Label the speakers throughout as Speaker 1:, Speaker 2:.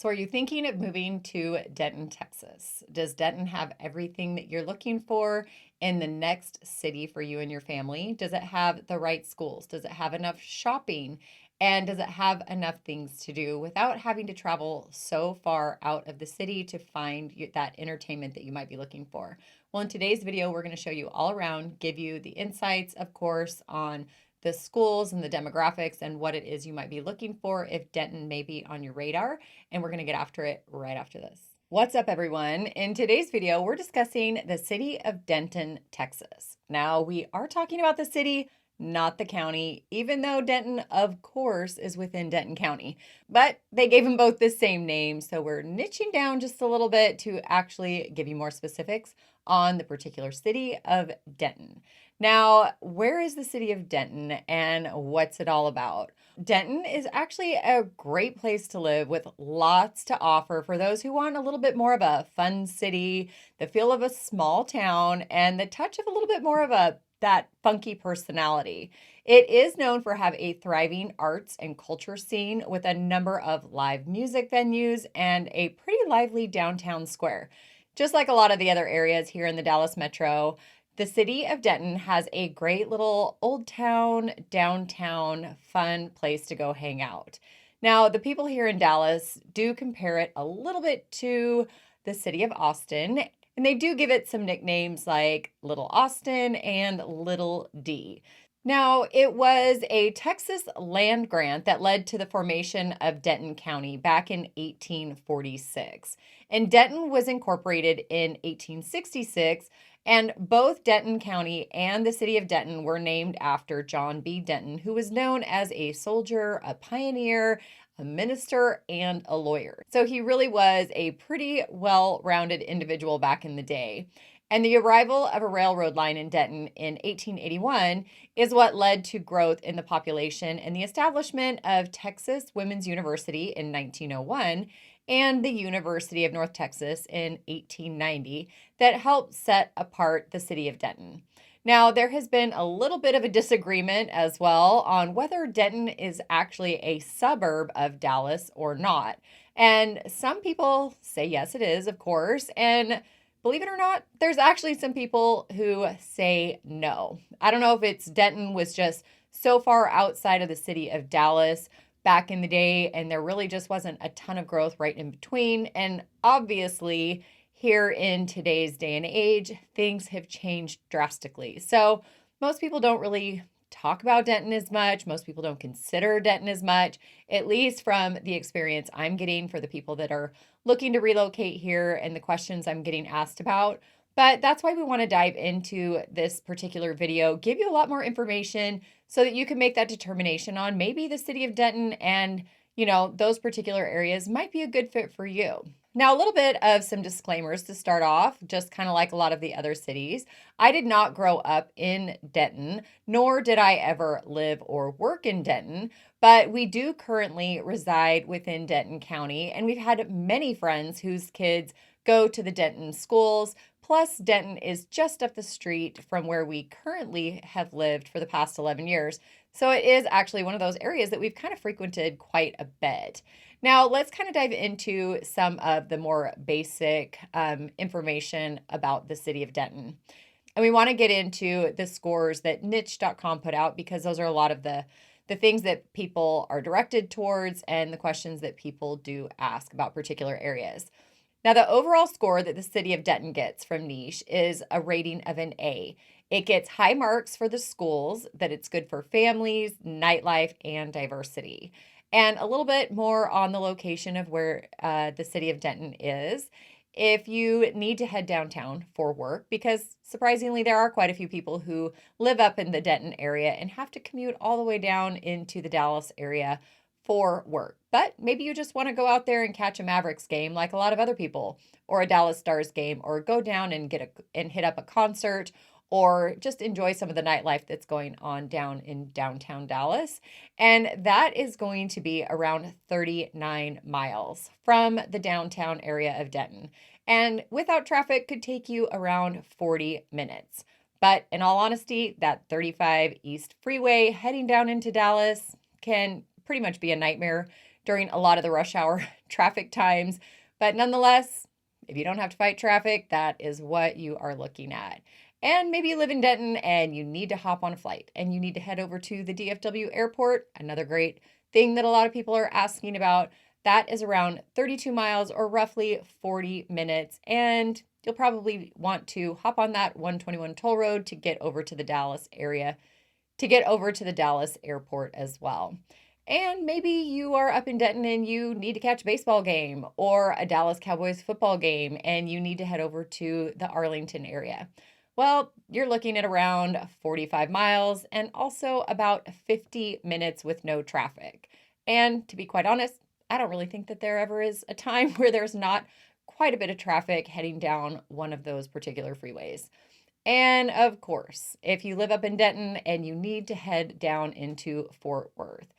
Speaker 1: So, are you thinking of moving to Denton, Texas? Does Denton have everything that you're looking for in the next city for you and your family? Does it have the right schools? Does it have enough shopping? And does it have enough things to do without having to travel so far out of the city to find that entertainment that you might be looking for? Well, in today's video, we're going to show you all around, give you the insights, of course, on the schools and the demographics and what it is you might be looking for if Denton may be on your radar, and we're going to get after it right after this. What's up, everyone? In today's video, we're discussing the city of Denton, Texas. Now, we are talking about the city, not the county, even though Denton, of course, is within Denton County. But they gave them both the same name, so we're niching down just a little bit to actually give you more specifics on the particular city of Denton. Now, where is the city of Denton and what's it all about? Denton is actually a great place to live with lots to offer for those who want a little bit more of a fun city, the feel of a small town, and the touch of a little bit more of that funky personality. It is known for have a thriving arts and culture scene with a number of live music venues and a pretty lively downtown square. Just like a lot of the other areas here in the Dallas metro, the city of Denton has a great little old town, downtown, fun place to go hang out. Now, the people here in Dallas do compare it a little bit to the city of Austin, and they do give it some nicknames like Little Austin and Little D. Now, it was a Texas land grant that led to the formation of Denton County back in 1846. And Denton was incorporated in 1866, and both Denton County and the city of Denton were named after John B. Denton, who was known as a soldier, a pioneer, a minister, and a lawyer. So he really was a pretty well-rounded individual back in the day. And the arrival of a railroad line in Denton in 1881 is what led to growth in the population and the establishment of Texas Women's University in 1901 and the University of North Texas in 1890 that helped set apart the city of Denton. Now, there has been a little bit of a disagreement as well on whether Denton is actually a suburb of Dallas or not. And some people say yes, it is, of course. And believe it or not, there's actually some people who say no. I don't know if it's Denton was just so far outside of the city of Dallas back in the day, and there really just wasn't a ton of growth right in between. And obviously, here in today's day and age, things have changed drastically. So most people don't really talk about Denton as much. Most people don't consider Denton as much, at least from the experience I'm getting for the people that are looking to relocate here and the questions I'm getting asked about. But that's why we want to dive into this particular video, give you a lot more information so that you can make that determination on maybe the city of Denton and, those particular areas might be a good fit for you. Now, a little bit of some disclaimers to start off, just kind of like a lot of the other cities. I did not grow up in Denton, nor did I ever live or work in Denton, but we do currently reside within Denton County, and we've had many friends whose kids go to the Denton schools. Plus, Denton is just up the street from where we currently have lived for the past 11 years. So it is actually one of those areas that we've kind of frequented quite a bit. Now, let's kind of dive into some of the more basic information about the city of Denton. And we want to get into the scores that niche.com put out because those are a lot of the things that people are directed towards and the questions that people do ask about particular areas. Now, the overall score that the city of Denton gets from Niche is a rating of an A. It gets high marks for the schools, that it's good for families, nightlife, and diversity. And a little bit more on the location of where the city of Denton is. If you need to head downtown for work, because surprisingly, there are quite a few people who live up in the Denton area and have to commute all the way down into the Dallas area for work. But maybe you just want to go out there and catch a Mavericks game like a lot of other people, or a Dallas Stars game, or go down and hit up a concert, or just enjoy some of the nightlife that's going on down in downtown Dallas. And that is going to be around 39 miles from the downtown area of Denton. And without traffic could take you around 40 minutes. But in all honesty, that 35 East Freeway heading down into Dallas can pretty much be a nightmare during a lot of the rush hour traffic times. But nonetheless, if you don't have to fight traffic, that is what you are looking at. And maybe you live in Denton and you need to hop on a flight and you need to head over to the DFW airport. Another great thing that a lot of people are asking about. That is around 32 miles or roughly 40 minutes. And you'll probably want to hop on that 121 toll road to get over to the Dallas area, to get over to the Dallas airport as well. And maybe you are up in Denton and you need to catch a baseball game or a Dallas Cowboys football game and you need to head over to the Arlington area. Well, you're looking at around 45 miles and also about 50 minutes with no traffic. And to be quite honest, I don't really think that there ever is a time where there's not quite a bit of traffic heading down one of those particular freeways. And of course, if you live up in Denton and you need to head down into Fort Worth,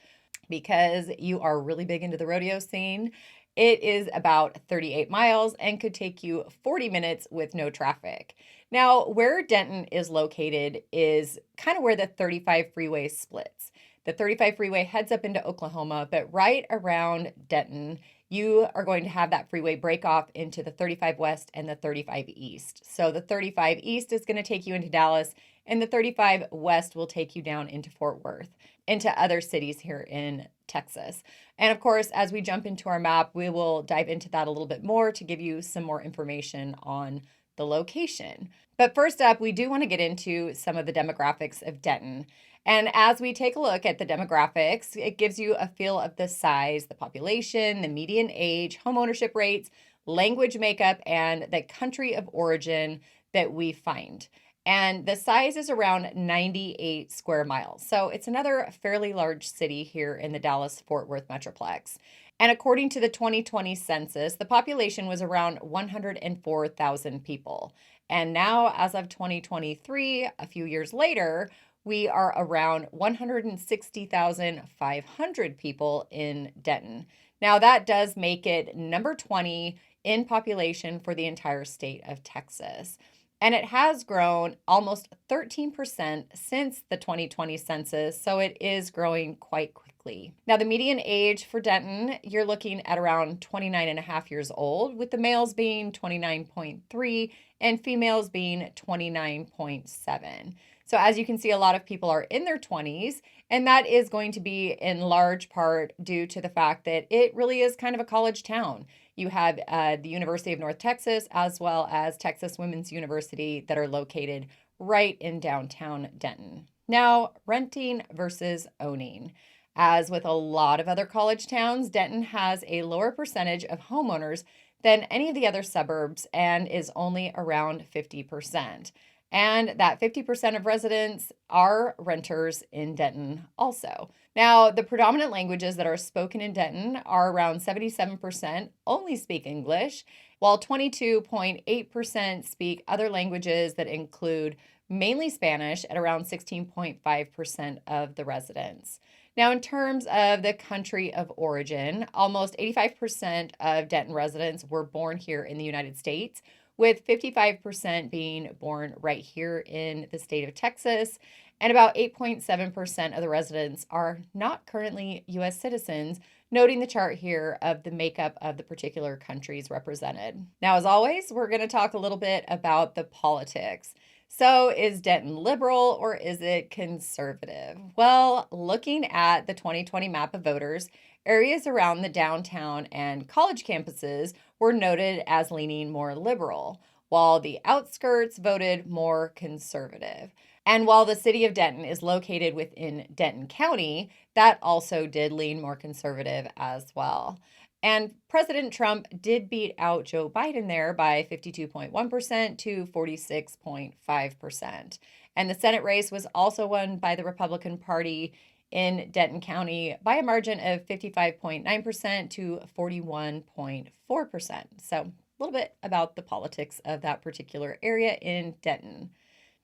Speaker 1: because you are really big into the rodeo scene, it is about 38 miles and could take you 40 minutes with no traffic. Now, where Denton is located is kind of where the 35 freeway splits. The 35 freeway heads up into Oklahoma, but right around Denton, you are going to have that freeway break off into the 35 West and the 35 East. So the 35 East is going to take you into Dallas, and the 35 West will take you down into Fort Worth, into other cities here in Texas. And of course, as we jump into our map, we will dive into that a little bit more to give you some more information on the location. But first up, we do want to get into some of the demographics of Denton. And as we take a look at the demographics, it gives you a feel of the size, the population, the median age, home ownership rates, language makeup, and the country of origin that we find. And the size is around 98 square miles. So it's another fairly large city here in the Dallas-Fort Worth Metroplex. And according to the 2020 census, the population was around 104,000 people. And now, as of 2023, a few years later, we are around 160,500 people in Denton. Now, that does make it number 20 in population for the entire state of Texas. And it has grown almost 13% since the 2020 census, so it is growing quite quickly. Now, the median age for Denton, you're looking at around 29 and a half years old, with the males being 29.3 and females being 29.7. So as you can see, a lot of people are in their 20s, and that is going to be in large part due to the fact that it really is kind of a college town. You have the University of North Texas as well as Texas Women's University that are located right in downtown Denton. Now, renting versus owning. As with a lot of other college towns, Denton has a lower percentage of homeowners than any of the other suburbs and is only around 50%. And that 50% of residents are renters in Denton also. Now, the predominant languages that are spoken in Denton are around 77% only speak English, while 22.8% speak other languages that include mainly Spanish at around 16.5% of the residents. Now, in terms of the country of origin, almost 85% of Denton residents were born here in the United States, with 55% being born right here in the state of Texas, and about 8.7% of the residents are not currently U.S. citizens, noting the chart here of the makeup of the particular countries represented. Now, as always, we're going to talk a little bit about the politics. So is Denton liberal or is it conservative? Well, looking at the 2020 map of voters, areas around the downtown and college campuses were noted as leaning more liberal, while the outskirts voted more conservative. And while the city of Denton is located within Denton County, that also did lean more conservative as well. And President Trump did beat out Joe Biden there by 52.1% to 46.5%. And the Senate race was also won by the Republican Party in Denton County by a margin of 55.9% to 41.4%. So a little bit about the politics of that particular area in Denton.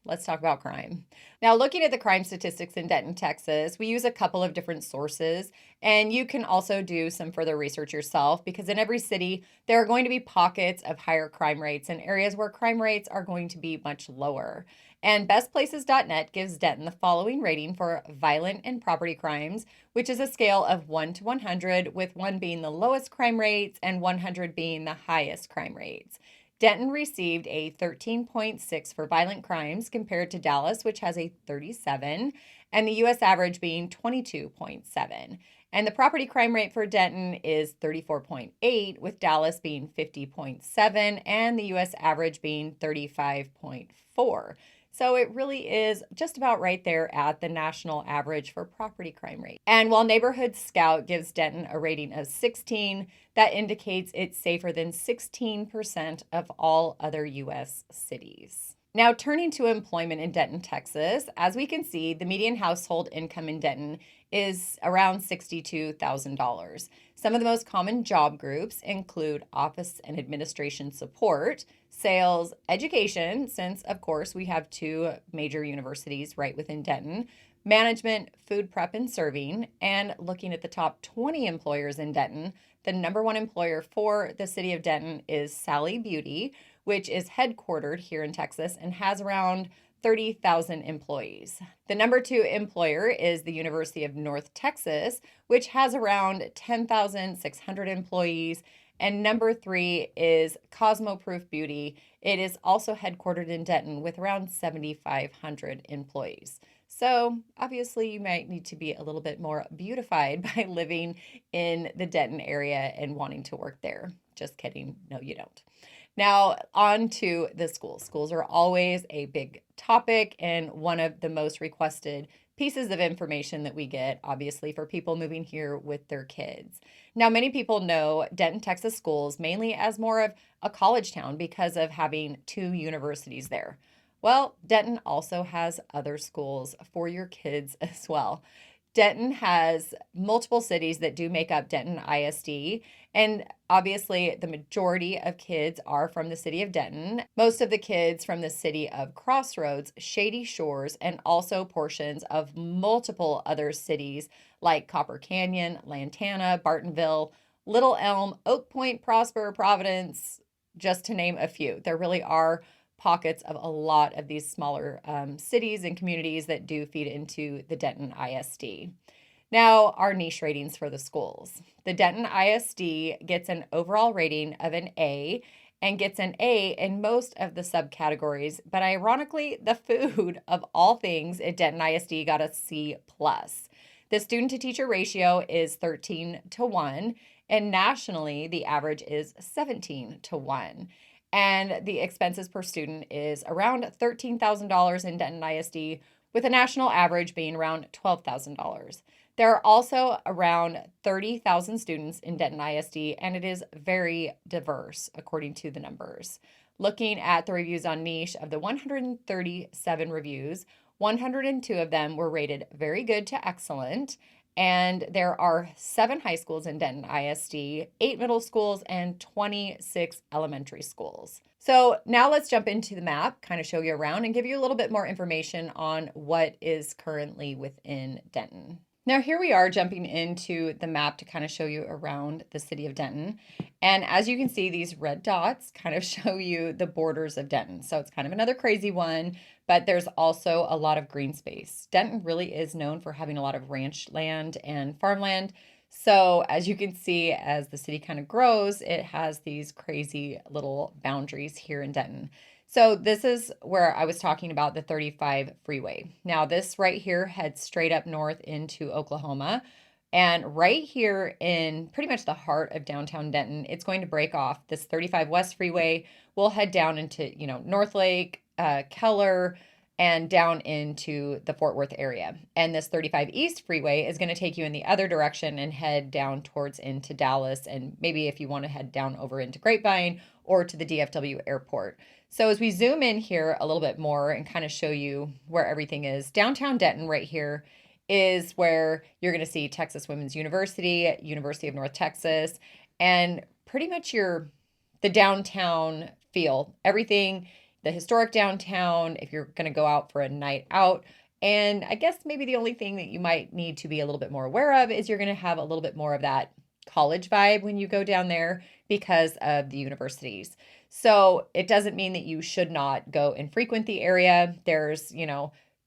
Speaker 1: let's talk about crime. Now, looking at the crime statistics in Denton, Texas, we use a couple of different sources, and you can also do some further research yourself because in every city, there are going to be pockets of higher crime rates and areas where crime rates are going to be much lower. And bestplaces.net gives Denton the following rating for violent and property crimes, which is a scale of 1 to 100, with 1 being the lowest crime rates and 100 being the highest crime rates. Denton received a 13.6 for violent crimes compared to Dallas, which has a 37, and the U.S. average being 22.7. And the property crime rate for Denton is 34.8, with Dallas being 50.7 and the U.S. average being 35.4. So it really is just about right there at the national average for property crime rate. And while Neighborhood Scout gives Denton a rating of 16, that indicates it's safer than 16% of all other U.S. cities. Now, turning to employment in Denton, Texas, as we can see, the median household income in Denton is around $62,000. Some of the most common job groups include office and administration support, sales, education, since, of course, we have 2 major universities right within Denton, management, food prep and serving, and looking at the top 20 employers in Denton, the number 1 employer for the city of Denton is Sally Beauty, which is headquartered here in Texas and has around 30,000 employees. The number 2 employer is the University of North Texas, which has around 10,600 employees. And number 3 is Cosmoproof Beauty. It is also headquartered in Denton with around 7,500 employees. So obviously you might need to be a little bit more beautified by living in the Denton area and wanting to work there. Just kidding. No, you don't. Now, on to the schools. Schools are always a big topic and one of the most requested pieces of information that we get, obviously, for people moving here with their kids. Now, many people know Denton, Texas schools mainly as more of a college town because of having 2 universities there. Well, Denton also has other schools for your kids as well. Denton has multiple cities that do make up Denton ISD, and obviously the majority of kids are from the city of Denton. Most of the kids from the city of Crossroads, Shady Shores, and also portions of multiple other cities like Copper Canyon, Lantana, Bartonville, Little Elm, Oak Point, Prosper, Providence, just to name a few. There really are pockets of a lot of these smaller cities and communities that do feed into the Denton ISD. Now, our niche ratings for the schools. The Denton ISD gets an overall rating of an A and gets an A in most of the subcategories, but ironically, the food of all things at Denton ISD got a C+. The student to teacher ratio is 13 to 1, and nationally, the average is 17 to 1. And the expenses per student is around $13,000 in Denton ISD, with a national average being around $12,000. There are also around 30,000 students in Denton ISD, and it is very diverse according to the numbers. Looking at the reviews on Niche, of the 137 reviews, 102 of them were rated very good to excellent. And there are 7 high schools in Denton ISD, 8 middle schools, and 26 elementary schools. So now let's jump into the map, kind of show you around and give you a little bit more information on what is currently within Denton. Now here we are jumping into the map to kind of show you around the city of Denton. And as you can see, these red dots kind of show you the borders of Denton. So it's kind of another crazy one, but there's also a lot of green space. Denton really is known for having a lot of ranch land and farmland. So as you can see, as the city kind of grows, it has these crazy little boundaries here in Denton. So this is where I was talking about the 35 freeway. Now this right here heads straight up north into Oklahoma. And right here in pretty much the heart of downtown Denton, it's going to break off. This 35 West freeway will head down into, North Lake, Keller, and down into the Fort Worth area. And this 35 East freeway is going to take you in the other direction and head down towards into Dallas, and maybe if you want to head down over into Grapevine or to the DFW airport. So as we zoom in here a little bit more and kind of show you where everything is, downtown Denton right here is where you're going to see Texas Women's University, University of North Texas, and pretty much the downtown feel. Everything the historic downtown if you're going to go out for a night out. And I guess maybe the only thing that you might need to be a little bit more aware of is you're going to have a little bit more of that college vibe when you go down there because of the universities. So it doesn't mean that you should not go and frequent the area. There's,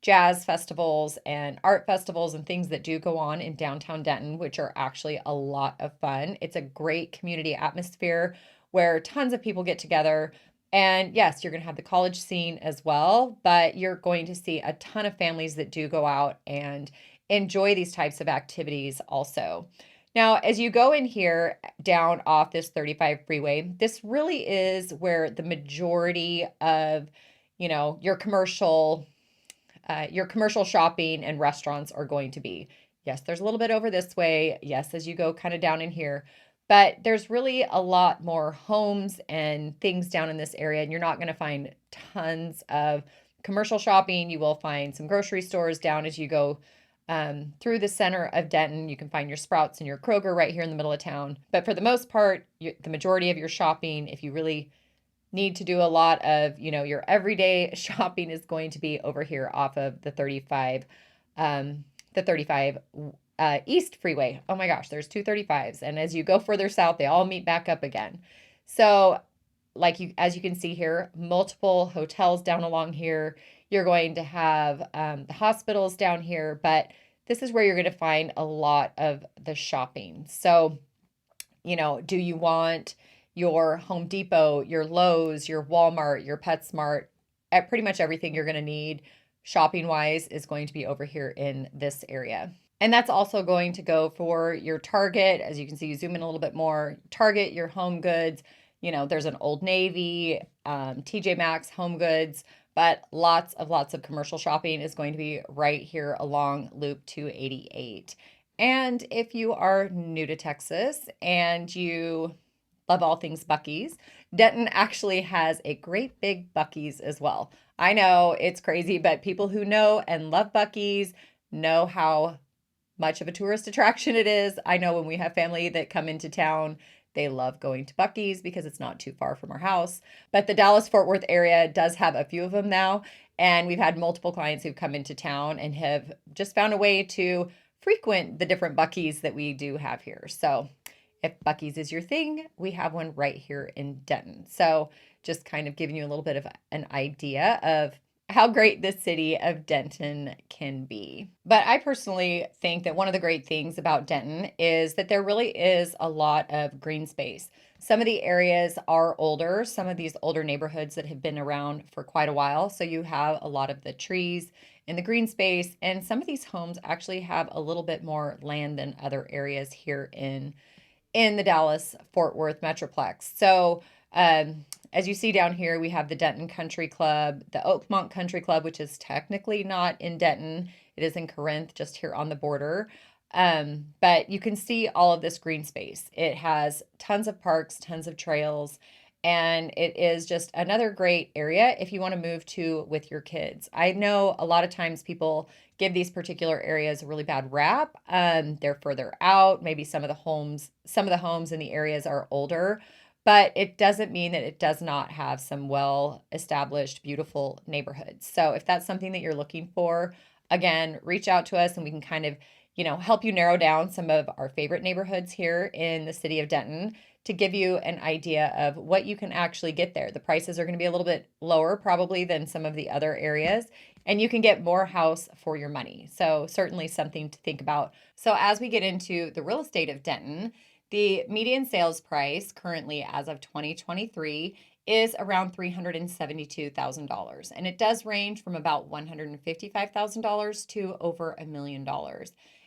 Speaker 1: jazz festivals and art festivals and things that do go on in downtown Denton, which are actually a lot of fun. It's a great community atmosphere where tons of people get together. And yes, you're going to have the college scene as well, but you're going to see a ton of families that do go out and enjoy these types of activities also. Now, as you go in here down off this 35 freeway, this really is where the majority of, your commercial shopping and restaurants are going to be. Yes, there's a little bit over this way. Yes, as you go kind of down in here, but there's really a lot more homes and things down in this area, and you're not going to find tons of commercial shopping. You will find some grocery stores down as you go through the center of Denton. You can find your Sprouts and your Kroger right here in the middle of town. But for the most part, the majority of your shopping, if you really need to do a lot of, your everyday shopping, is going to be over here off of the 35, East Freeway. Oh my gosh, there's two 35s. And as you go further south, they all meet back up again. So as you can see here, multiple hotels down along here. You're going to have the hospitals down here, but this is where you're going to find a lot of the shopping. So, do you want your Home Depot, your Lowe's, your Walmart, your PetSmart, pretty much everything you're going to need shopping wise is going to be over here in this area. And that's also going to go for your Target. As you can see, you zoom in a little bit more. Target, your Home Goods, there's an Old Navy, TJ Maxx, Home Goods, but lots of commercial shopping is going to be right here along Loop 288. And if you are new to Texas and you love all things Buc-ee's, Denton actually has a great big Buc-ee's as well. I know it's crazy, but people who know and love Buc-ee's know how much of a tourist attraction it is. I know when we have family that come into town, they love going to Buc-ee's because it's not too far from our house. But the Dallas-Fort Worth area does have a few of them now. And we've had multiple clients who've come into town and have just found a way to frequent the different Buc-ee's that we do have here. So if Buc-ee's is your thing, we have one right here in Denton. So just kind of giving you a little bit of an idea of how great the city of Denton can be. But I personally think that one of the great things about Denton is that there really is a lot of green space. Some of the areas are older, some of these older neighborhoods that have been around for quite a while. So you have a lot of the trees and the green space, and some of these homes actually have a little bit more land than other areas here in the Dallas-Fort Worth Metroplex. So as you see down here, we have the Denton Country Club, the Oakmont Country Club, which is technically not in Denton. It is in Corinth, just here on the border. But you can see all of this green space. It has tons of parks, tons of trails, and it is just another great area if you want to move to with your kids. I know a lot of times people give these particular areas a really bad rap. They're further out. Maybe some of the homes in the areas are older, but it doesn't mean that it does not have some well-established, beautiful neighborhoods. So if that's something that you're looking for, again, reach out to us and we can kind of, help you narrow down some of our favorite neighborhoods here in the city of Denton to give you an idea of what you can actually get there. The prices are going to be a little bit lower probably than some of the other areas, and you can get more house for your money. So certainly something to think about. So as we get into the real estate of Denton, the median sales price currently as of 2023 is around $372,000. And it does range from about $155,000 to over $1 million.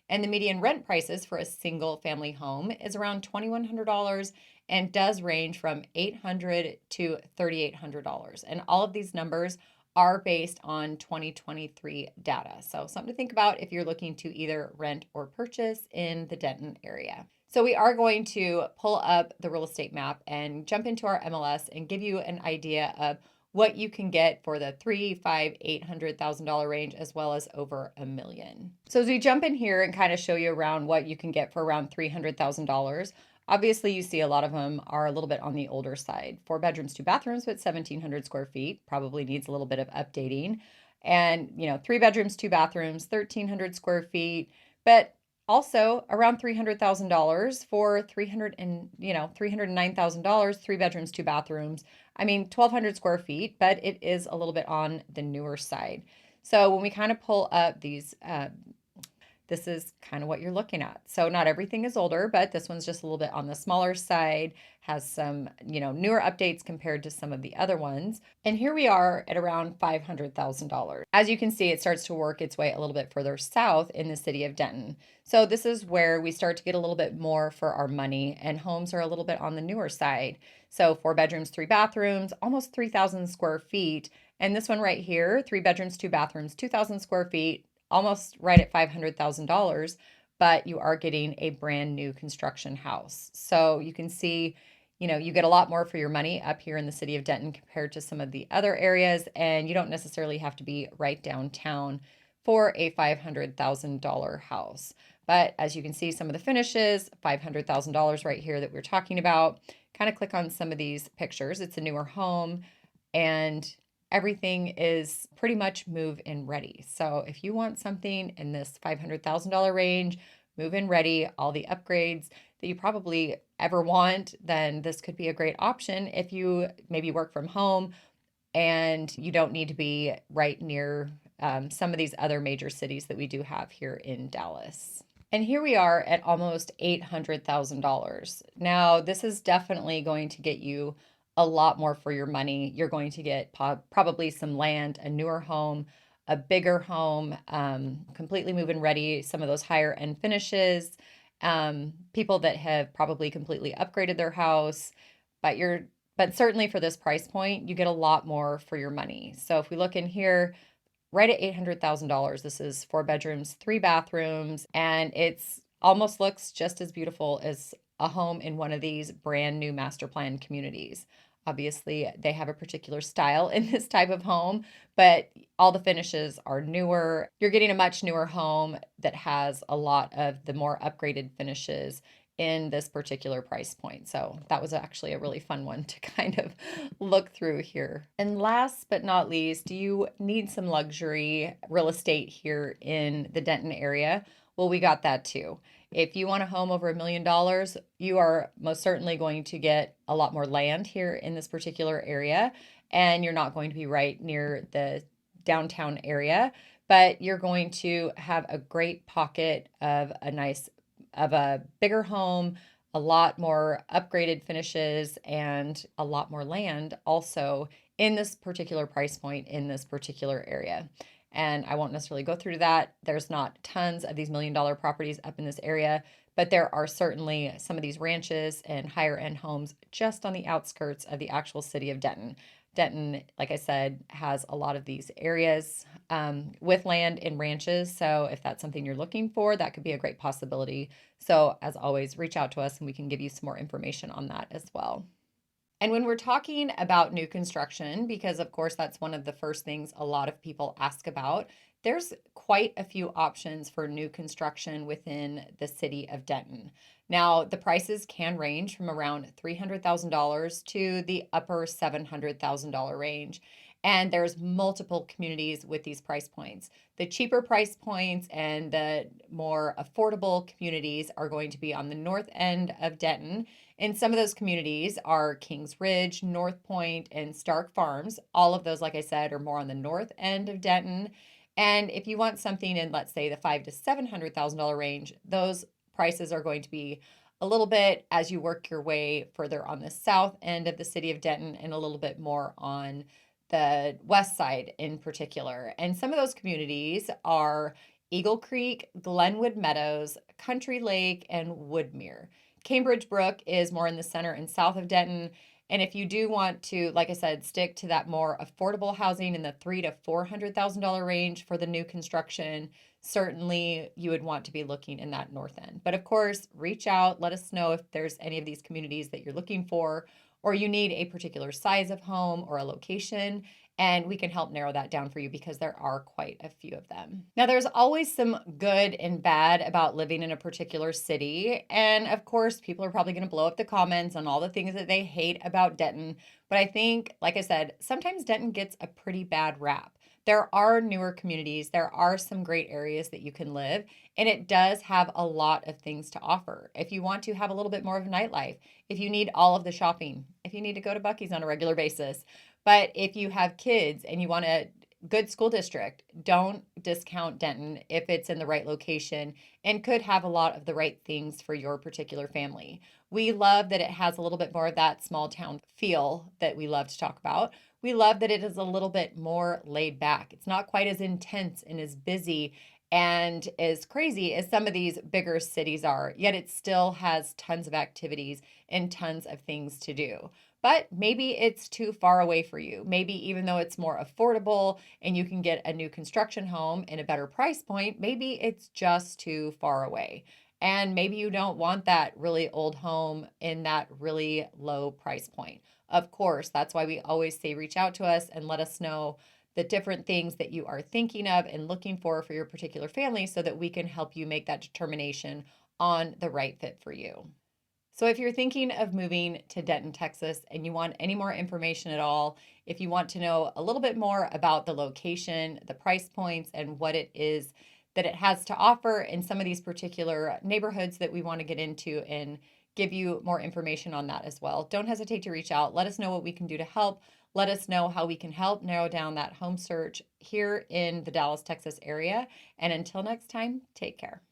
Speaker 1: And the median rent prices for a single family home is around $2,100 and does range from $800 to $3,800. And all of these numbers are based on 2023 data. So something to think about if you're looking to either rent or purchase in the Denton area. So we are going to pull up the real estate map and jump into our MLS and give you an idea of what you can get for the $800,000 range, as well as over $1 million. So as we jump in here and kind of show you around what you can get for around $300,000, Obviously, you see a lot of them are a little bit on the older side. 4 bedrooms, 2 bathrooms, but 1,700 square feet probably needs a little bit of updating. And, 3 bedrooms, 2 bathrooms, 1,300 square feet, but also around $300,000 for 309,000, 3 bedrooms, 2 bathrooms. I mean, 1,200 square feet, but it is a little bit on the newer side. So when we kind of pull up these this is kind of what you're looking at. So not everything is older, but this one's just a little bit on the smaller side, has some, newer updates compared to some of the other ones. And here we are at around $500,000. As you can see, it starts to work its way a little bit further south in the city of Denton. So this is where we start to get a little bit more for our money, and homes are a little bit on the newer side. So 4 bedrooms, 3 bathrooms, almost 3,000 square feet. And this one right here, 3 bedrooms, 2 bathrooms, 2,000 square feet, almost right at $500,000, but you are getting a brand new construction house. So you can see, you get a lot more for your money up here in the city of Denton compared to some of the other areas, and you don't necessarily have to be right downtown for a $500,000 house. But as you can see, some of the finishes, $500,000 right here that we're talking about. Kind of click on some of these pictures. It's a newer home, and everything is pretty much move-in ready. So if you want something in this $500,000 range, move-in ready, all the upgrades that you probably ever want, then this could be a great option if you maybe work from home and you don't need to be right near some of these other major cities that we do have here in Dallas. And here we are at almost $800,000. Now, this is definitely going to get you a lot more for your money. You're going to get probably some land, a newer home, a bigger home, completely move-in ready, some of those higher end finishes, people that have probably completely upgraded their house, but certainly for this price point, you get a lot more for your money. So if we look in here, right at $800,000. This is 4 bedrooms, 3 bathrooms, and it's almost looks just as beautiful as a home in one of these brand new master plan communities. Obviously, they have a particular style in this type of home, but all the finishes are newer. You're getting a much newer home that has a lot of the more upgraded finishes in this particular price point. So that was actually a really fun one to kind of look through here. And last but not least, do you need some luxury real estate here in the Denton area? Well, we got that too. If you want a home over $1 million, you are most certainly going to get a lot more land here in this particular area, and you're not going to be right near the downtown area, but you're going to have a great pocket of a bigger home, a lot more upgraded finishes, and a lot more land also in this particular price point in this particular area. And I won't necessarily go through that. There's not tons of these $1 million properties up in this area, but there are certainly some of these ranches and higher end homes just on the outskirts of the actual city of Denton. Denton, like I said, has a lot of these areas with land and ranches. So if that's something you're looking for, that could be a great possibility. So as always, reach out to us and we can give you some more information on that as well. And when we're talking about new construction, because of course that's one of the first things a lot of people ask about, there's quite a few options for new construction within the city of Denton. Now, the prices can range from around $300,000 to the upper $700,000 range. And there's multiple communities with these price points. The cheaper price points and the more affordable communities are going to be on the north end of Denton. And some of those communities are Kings Ridge, North Point, and Stark Farms. All of those, like I said, are more on the north end of Denton. And if you want something in, let's say, the $500,000 to $700,000 range, those prices are going to be a little bit as you work your way further on the south end of the city of Denton and a little bit more on the west side in particular. And some of those communities are Eagle Creek, Glenwood Meadows, Country Lake, and Woodmere. Cambridge Brook is more in the center and south of Denton. And if you do want to, like I said, stick to that more affordable housing in the $300,000 to $400,000 range for the new construction, certainly you would want to be looking in that north end. But of course, reach out, let us know if there's any of these communities that you're looking for, or you need a particular size of home or a location, and we can help narrow that down for you because there are quite a few of them. Now, there's always some good and bad about living in a particular city. And of course, people are probably going to blow up the comments on all the things that they hate about Denton. But I think, like I said, sometimes Denton gets a pretty bad rap. There are newer communities, there are some great areas that you can live, and it does have a lot of things to offer. If you want to have a little bit more of a nightlife, if you need all of the shopping, if you need to go to Buc-ee's on a regular basis, but if you have kids and you want a good school district, don't discount Denton if it's in the right location and could have a lot of the right things for your particular family. We love that it has a little bit more of that small town feel that we love to talk about. We love that it is a little bit more laid back. It's not quite as intense and as busy and as crazy as some of these bigger cities are, yet it still has tons of activities and tons of things to do. But maybe it's too far away for you. Maybe even though it's more affordable and you can get a new construction home in a better price point, maybe it's just too far away. And maybe you don't want that really old home in that really low price point. Of course, that's why we always say reach out to us and let us know the different things that you are thinking of and looking for your particular family so that we can help you make that determination on the right fit for you. So, if you're thinking of moving to Denton, Texas, and you want any more information at all, if you want to know a little bit more about the location, the price points, and what it is that it has to offer in some of these particular neighborhoods that we want to get into and give you more information on that as well, don't hesitate to reach out. Let us know what we can do to help. Let us know how we can help narrow down that home search here in the Dallas, Texas area. And until next time, take care.